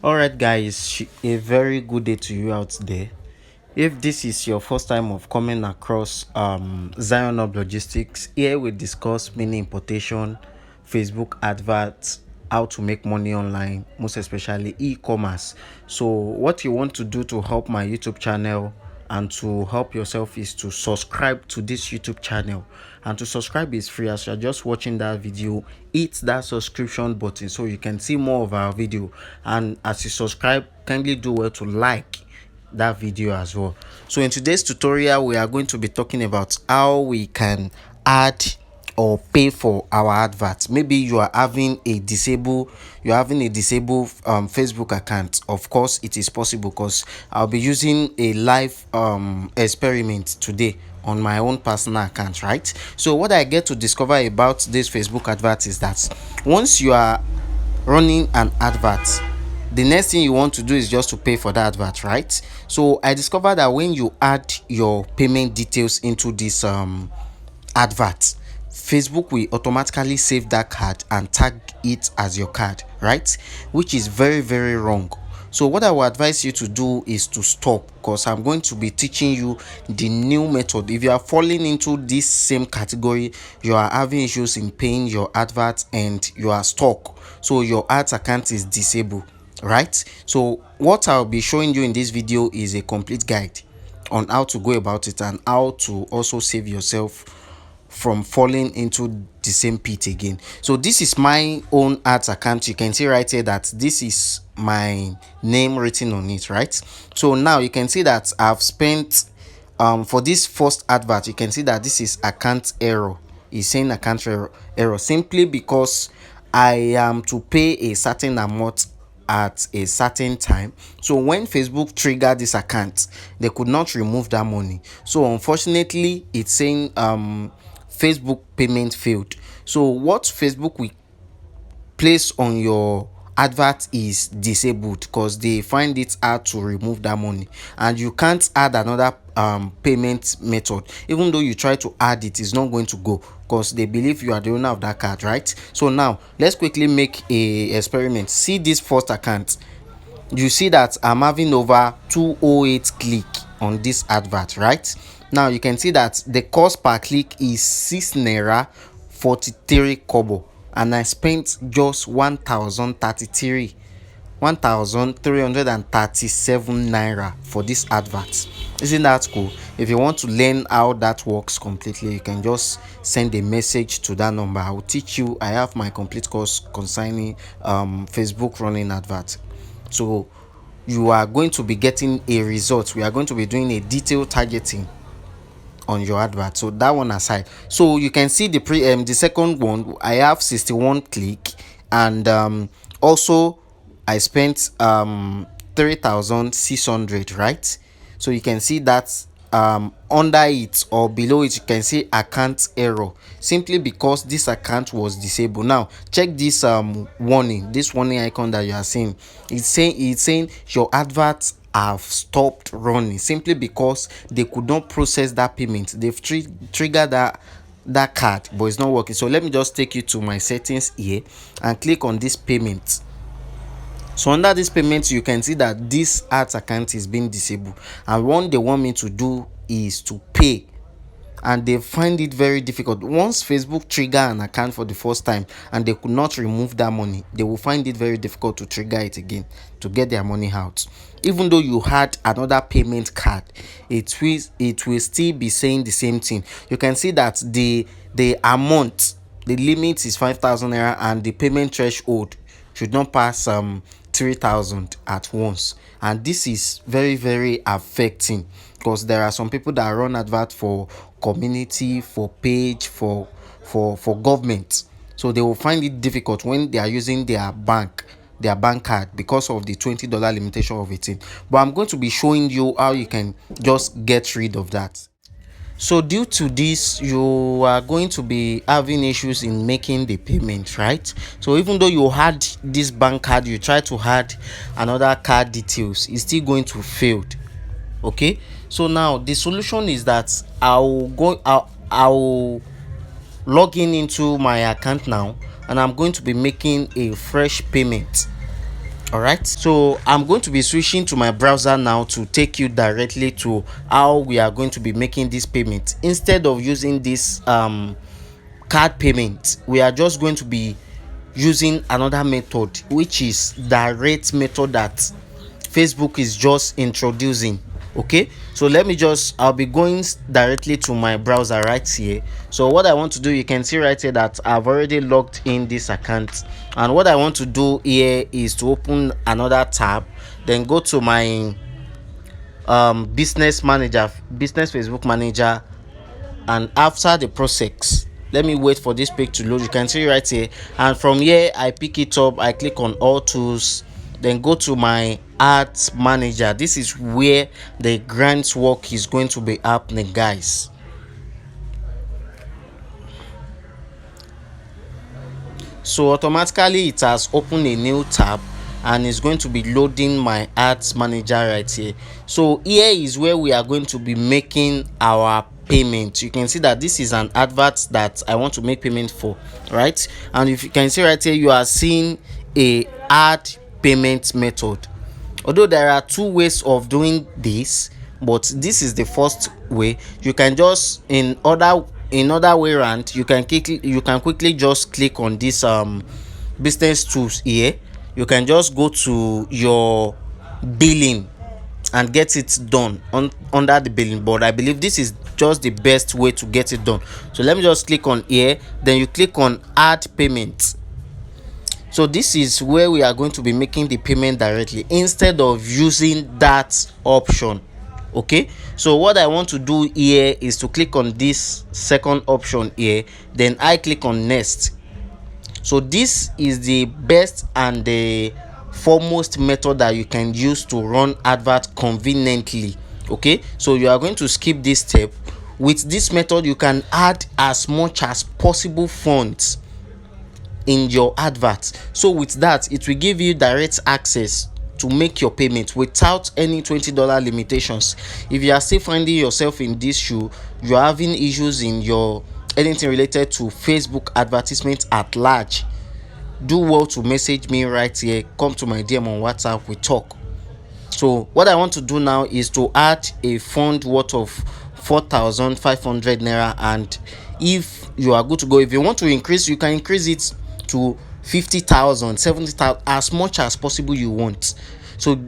Alright, guys, a very good day to you out there. If this is your first time of coming across Zion Hub Logistics, here we discuss mini importation, Facebook adverts, how to make money online, most especially e-commerce. So what you want to do to help my YouTube channel and to help yourself is to subscribe to this YouTube channel. And to subscribe is free. As you're just watching that video, hit that subscription button so you can see more of our video. And as you subscribe, kindly do well to like that video as well. So in today's tutorial, we are going to be talking about how we can add or pay for our adverts. Maybe you are having a disabled Facebook account. Of course it is possible, because I'll be using a live experiment today on my own personal account, right? So what I get to discover about this Facebook advert is that once you are running an advert, the next thing you want to do is just to pay for that advert, right? So I discovered that when you add your payment details into this advert, Facebook will automatically save that card and tag it as your card, right? Which is very, very wrong. So what I will advise you to do is to stop, because I'm going to be teaching you the new method. If you are falling into this same category, you are having issues in paying your advert and you are stuck, so your ads account is disabled, right? So what I'll be showing you in this video is a complete guide on how to go about it and how to also save yourself from falling into the same pit again. So this is my own ads account. You can see right here that this is my name written on it, right? So now you can see that I've spent for this first advert, you can see that this is account error. It's saying account error simply because I am to pay a certain amount at a certain time. So when Facebook triggered this account, they could not remove that money. So unfortunately, it's saying Facebook payment failed. So what Facebook will place on your advert is disabled, because they find it hard to remove that money, and you can't add another payment method. Even though you try to add it, it's not going to go, because they believe you are the owner of that card, right? So now let's quickly make a experiment. See this first account. You see that I'm having over 208 click on this advert, right? Now you can see that the cost per click is 6 naira 43 kobo, and I spent just 1337 naira for this advert. Isn't that cool? If you want to learn how that works completely, you can just send a message to that number. I will teach you. I have my complete course concerning Facebook running advert. So you are going to be getting a result. We are going to be doing a detailed targeting on your advert. So that one aside, so you can see the second one, I have 61 click, and also I spent 3600, right? So you can see that under it or below it, you can see account error, simply because this account was disabled. Now check this warning icon that you are seeing. It's saying your adverts have stopped running, simply because they could not process that payment. They've triggered that card, but it's not working. So let me just take you to my settings here and click on this payment. So under this payment, you can see that this ads account is being disabled, and what they want me to do is to pay, and they find it very difficult. Once Facebook trigger an account for the first time and they could not remove that money, they will find it very difficult to trigger it again to get their money out. Even though you had another payment card, it will still be saying the same thing. You can see that the amount, the limit is 5,000 naira, and the payment threshold should not pass 3,000 at once. And this is very, very affecting, because there are some people that run advert for community, for page, for government. So they will find it difficult when they are using their bank card, because of the $20 limitation of it. But I'm going to be showing you how you can just get rid of that. So due to this, you are going to be having issues in making the payment, right? So even though you had this bank card, you try to add another card details, it's still going to fail. Okay, so now the solution is that I'll log into my account now, and I'm going to be making a fresh payment All right, so I'm going to be switching to my browser now to take you directly to how we are going to be making this payment. Instead of using this card payment, we are just going to be using another method, which is direct method that Facebook is just introducing. Okay, so I'll be going directly to my browser right here. So what I want to do, you can see right here that I've already logged in this account, and what I want to do here is to open another tab, then go to my business Facebook manager, and after the process, let me wait for this page to load. You can see right here, and from here I pick it up, I click on all tools, then go to my ads manager. This is where the grants work is going to be happening, guys. So automatically it has opened a new tab and it's going to be loading my ads manager right here. So here is where we are going to be making our payment. You can see that this is an advert that I want to make payment for, right? And if you can see right here, you are seeing a ad payment method. Although there are two ways of doing this, but this is the first way. You can just in other way around, you can quickly just click on this business tools here. You can just go to your billing and get it done under the billing, but I believe this is just the best way to get it done. So let me just click on here, then you click on add payment. So this is where we are going to be making the payment directly instead of using that option. Okay, so what I want to do here is to click on this second option here, then I click on next. So this is the best and the foremost method that you can use to run advert conveniently. Okay, so you are going to skip this step. With this method, you can add as much as possible fonts in your advert. So with that, it will give you direct access to make your payment without any $20 limitations. If you are still finding yourself in this shoe, you are having issues in your anything related to Facebook advertisement at large, do well to message me right here. Come to my DM on WhatsApp, we talk. So what I want to do now is to add a fund worth of 4,500 naira, and if you are good to go, if you want to increase, you can increase it to 50,000, 70,000, as much as possible you want. So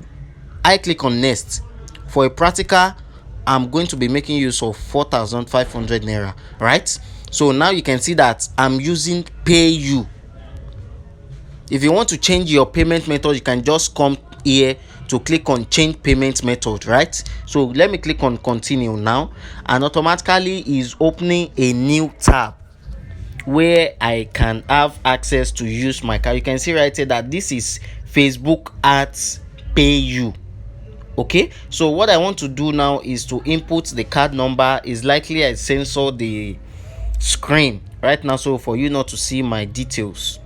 I click on next. For a practical, I'm going to be making use of 4,500 naira, right? So now you can see that I'm using PayU. If you want to change your payment method, you can just come here to click on change payment method, right? So let me click on continue now, and automatically is opening a new tab where I can have access to use my card. You can see right here that this is Facebook ads PayU. Okay, so what I want to do now is to input the card number. Is likely I censor the screen right now so for you not to see my details.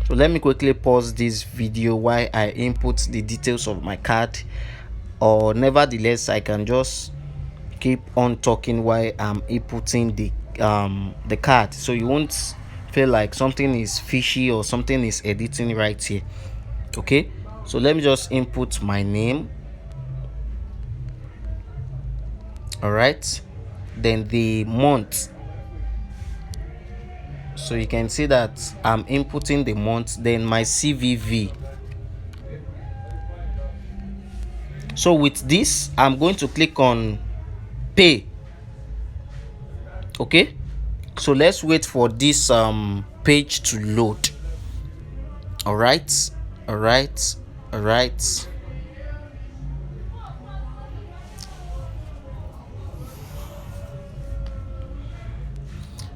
So let me quickly pause this video while I input the details of my card, or nevertheless I can just keep on talking while I'm inputting the card, so you won't feel like something is fishy or something is editing right here. Okay, so let me just input my name. All right, then the month. So you can see that I'm inputting the month, then my CVV. So with this, I'm going to click on pay. Okay, so let's wait for this page to load. All right.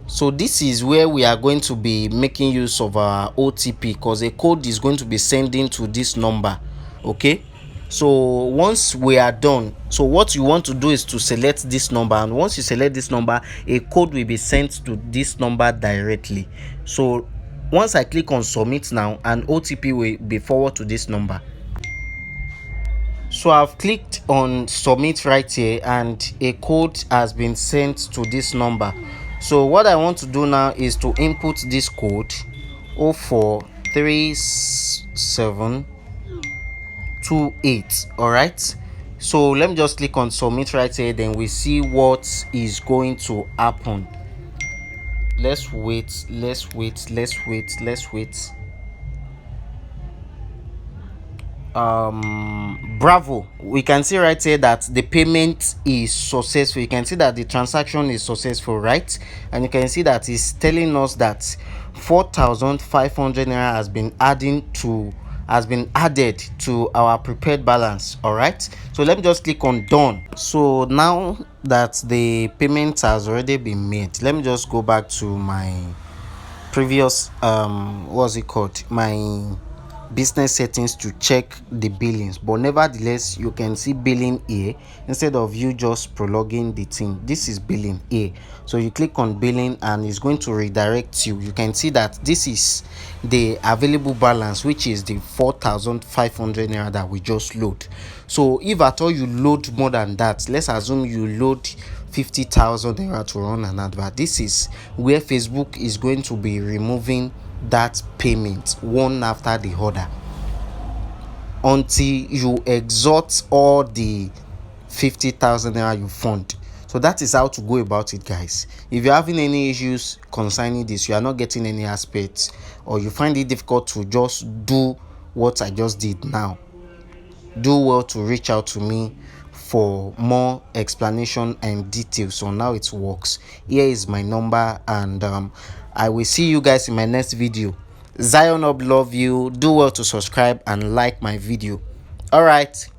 So this is where we are going to be making use of our OTP, because a code is going to be sending to this number. Okay, so once we are done, so what you want to do is to select this number, and once you select this number, a code will be sent to this number directly. So once I click on submit now, an OTP will be forwarded to this number. So I've clicked on submit right here, and a code has been sent to this number. So what I want to do now is to input this code 0437 28. All right, so let me just click on submit right here, then we see what is going to happen. Let's wait, let's wait. Bravo, we can see right here that the payment is successful. You can see that the transaction is successful, right? And you can see that it's telling us that 4,500 naira has been added to our prepared balance. All right, so let me just click on done. So now that the payment has already been made, let me just go back to my previous what's it called, my business settings, to check the billings. But nevertheless, you can see billing here. Instead of you just prologuing the thing, this is billing here. So you click on billing and it's going to redirect you. You can see that this is the available balance, which is the 4,500 naira that we just load. So if at all you load more than that, let's assume you load 50,000 naira to run an advert, this is where Facebook is going to be removing that payment one after the other until you exhaust all the 50,000 naira you fund. So that is how to go about it, guys. If you're having any issues concerning this, you are not getting any aspects, or you find it difficult to just do what I just did now, do well to reach out to me for more explanation and details on how it works. Here is my number, and I will see you guys in my next video. Zion Up love you. Do well to subscribe and like my video. All right.